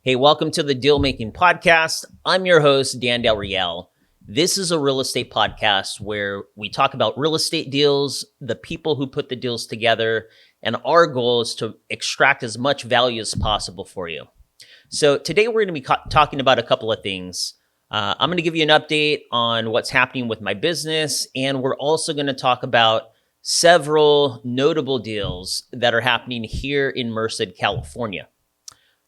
Hey, welcome to the Deal Making Podcast. I'm your host, Dan Del Real. This is a real estate podcast where we talk about real estate deals, the people who put the deals together, and our goal is to extract as much value as possible for you. So today we're going to be talking about a couple of things. I'm going to give you an update on what's happening with my business, and we're also going to talk about several notable deals that are happening here in Merced, California.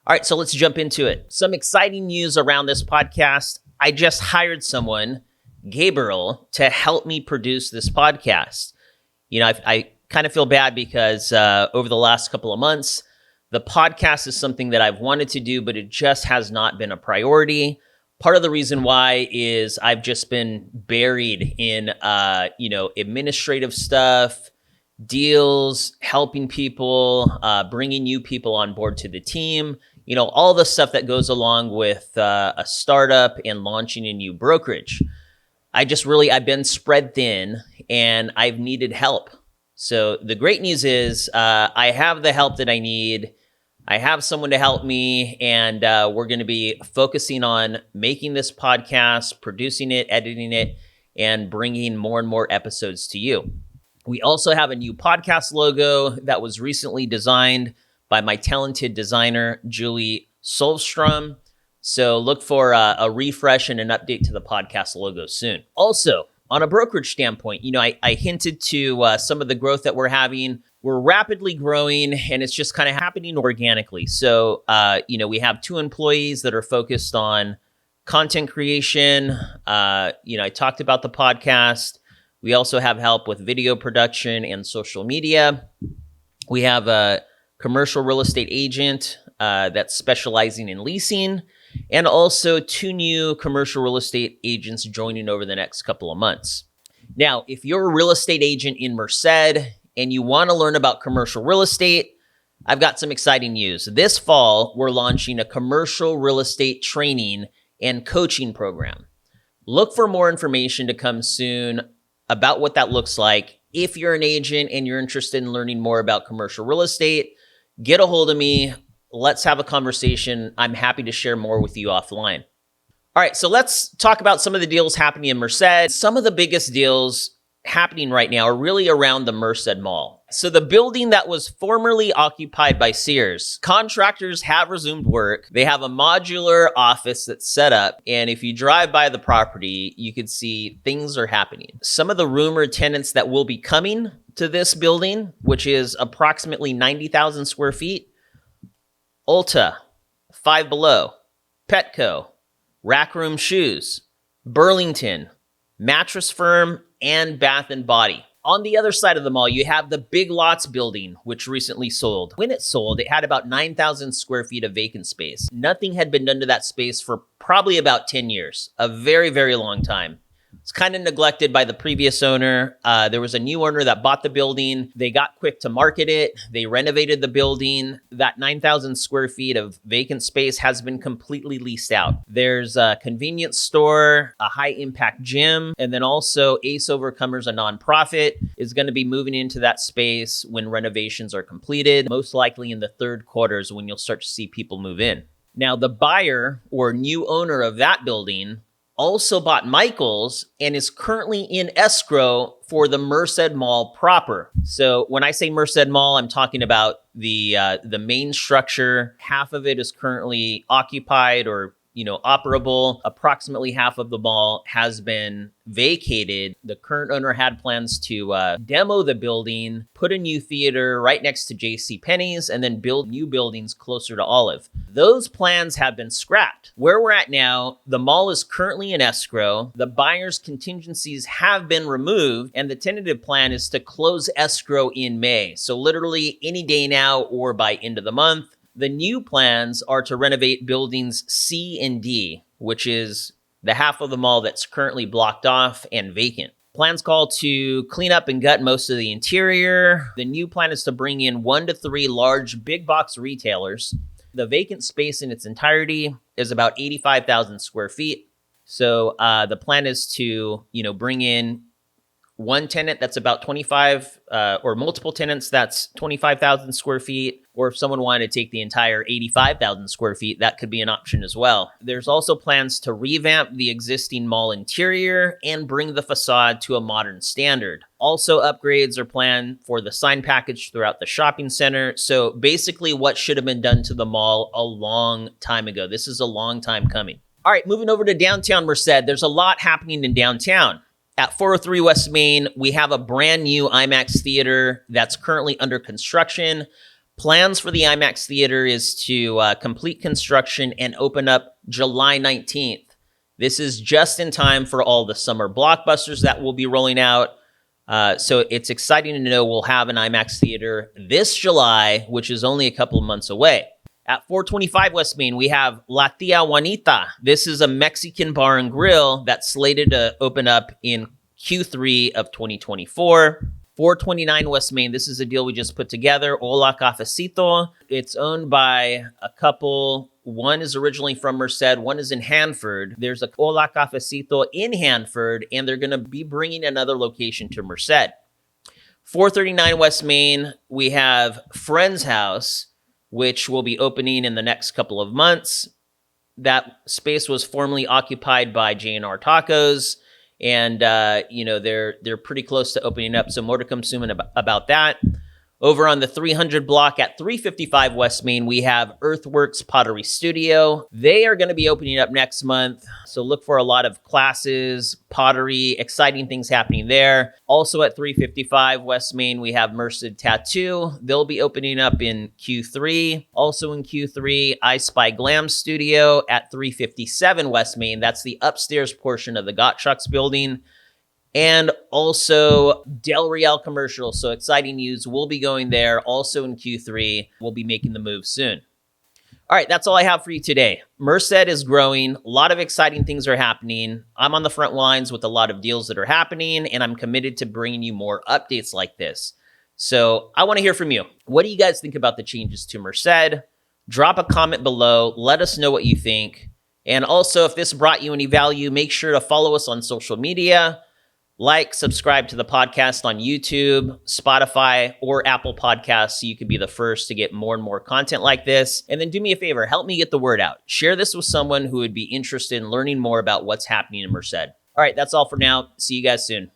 All right, so let's jump into it. Some exciting news around this podcast. I just hired someone, Gabriel, to help me produce this podcast. I kind of feel bad because over the last couple of months, the podcast is something that I've wanted to do, but it just has not been a priority. Part of the reason why is I've just been buried in, administrative stuff, deals, helping people, bringing new people on board to the team, all the stuff that goes along with a startup and launching a new brokerage. I've been spread thin and I've needed help. So the great news is I have the help that I need. I have someone to help me, and we're going to be focusing on making this podcast, producing it, editing it, and bringing more and more episodes to you. We also have a new podcast logo that was recently designed by my talented designer, Julie Solstrom. So look for a refresh and an update to the podcast logo soon. Also, on a brokerage standpoint, I hinted to some of the growth that we're having. We're rapidly growing, and it's just kind of happening organically. So, we have 2 employees that are focused on content creation. I talked about the podcast. We also have help with video production and social media. We have a commercial real estate agent that's specializing in leasing, and also 2 new commercial real estate agents joining over the next couple of months. Now, if you're a real estate agent in Merced and you want to learn about commercial real estate, I've got some exciting news. This fall, we're launching a commercial real estate training and coaching program. Look for more information to come soon about what that looks like. If you're an agent and you're interested in learning more about commercial real estate, get a hold of me. Let's have a conversation. I'm happy to share more with you offline. All right, so let's talk about some of the deals happening in Merced. Some of the biggest deals happening right now are really around the Merced Mall. So the building that was formerly occupied by Sears, contractors have resumed work. They have a modular office that's set up, and if you drive by the property, you can see things are happening. Some of the rumored tenants that will be coming to this building, which is approximately 90,000 square feet: Ulta, Five Below, Petco, Rack Room Shoes, Burlington, Mattress Firm, and Bath & Body. On the other side of the mall, you have the Big Lots building, which recently sold. When it sold, it had about 9,000 square feet of vacant space. Nothing had been done to that space for probably about 10 years, a very, very long time. It's kind of neglected by the previous owner. There was a new owner that bought the building. They got quick to market it. They renovated the building. That 9,000 square feet of vacant space has been completely leased out. There's a convenience store, a high-impact gym, and then also Ace Overcomers, a nonprofit, is going to be moving into that space when renovations are completed, most likely in the third quarter is when you'll start to see people move in. Now, the buyer or new owner of that building also bought Michael's and is currently in escrow for the Merced Mall proper. So when I say Merced Mall, I'm talking about the main structure. Half of it is currently occupied or operable. Approximately half of the mall has been vacated. The current owner had plans to demo the building, put a new theater right next to JCPenney's, and then build new buildings closer to Olive. Those plans have been scrapped. Where we're at now, the mall is currently in escrow. The buyer's contingencies have been removed, and the tentative plan is to close escrow in May. So literally any day now or by end of the month. The new plans are to renovate buildings C and D, which is the half of the mall that's currently blocked off and vacant. Plans call to clean up and gut most of the interior. The new plan is to bring in 1 to 3 large big box retailers. The vacant space in its entirety is about 85,000 square feet. So the plan is to, bring in one tenant that's about 25 or multiple tenants that's 25,000 square feet, or if someone wanted to take the entire 85,000 square feet, that could be an option as well. There's also plans to revamp the existing mall interior and bring the facade to a modern standard. Also, upgrades are planned for the sign package throughout the shopping center. So basically what should have been done to the mall a long time ago. This is a long time coming. All right, moving over to downtown Merced, there's a lot happening in downtown. At 403 West Main, we have a brand new IMAX theater that's currently under construction. Plans for the IMAX theater is to complete construction and open up July 19th. This is just in time for all the summer blockbusters that will be rolling out. So it's exciting to know we'll have an IMAX theater this July, which is only a couple of months away. At 425 West Main, we have La Tia Juanita. This is a Mexican bar and grill that's slated to open up in Q3 of 2024. 429 West Main, this is a deal we just put together, Hola Cafecito. It's owned by a couple. One is originally from Merced, one is in Hanford. There's a Hola Cafecito in Hanford, and they're going to be bringing another location to Merced. 439 West Main, we have Friend's House, which will be opening in the next couple of months. That space was formerly occupied by J&R Tacos, and they're pretty close to opening up, so more to come soon about that. Over on the 300 block at 355 West Main, we have Earthworks Pottery Studio. They are going to be opening up next month, so look for a lot of classes, pottery, exciting things happening there. Also at 355 West Main, we have Merced Tattoo. They'll be opening up in Q3. Also in Q3, I Spy Glam Studio at 357 West Main. That's the upstairs portion of the Gottschalk's building. And also Del Real Commercial. So exciting news. We'll be going there also in Q3. We'll be making the move soon. All right, that's all I have for you today. Merced is growing. A lot of exciting things are happening. I'm on the front lines with a lot of deals that are happening, and I'm committed to bringing you more updates like this. So I want to hear from you. What do you guys think about the changes to Merced? Drop a comment below. Let us know what you think. And also, if this brought you any value, make sure to follow us on social media. Like, subscribe to the podcast on YouTube, Spotify, or Apple Podcasts so you can be the first to get more and more content like this. And then do me a favor, help me get the word out. Share this with someone who would be interested in learning more about what's happening in Merced. All right, that's all for now. See you guys soon.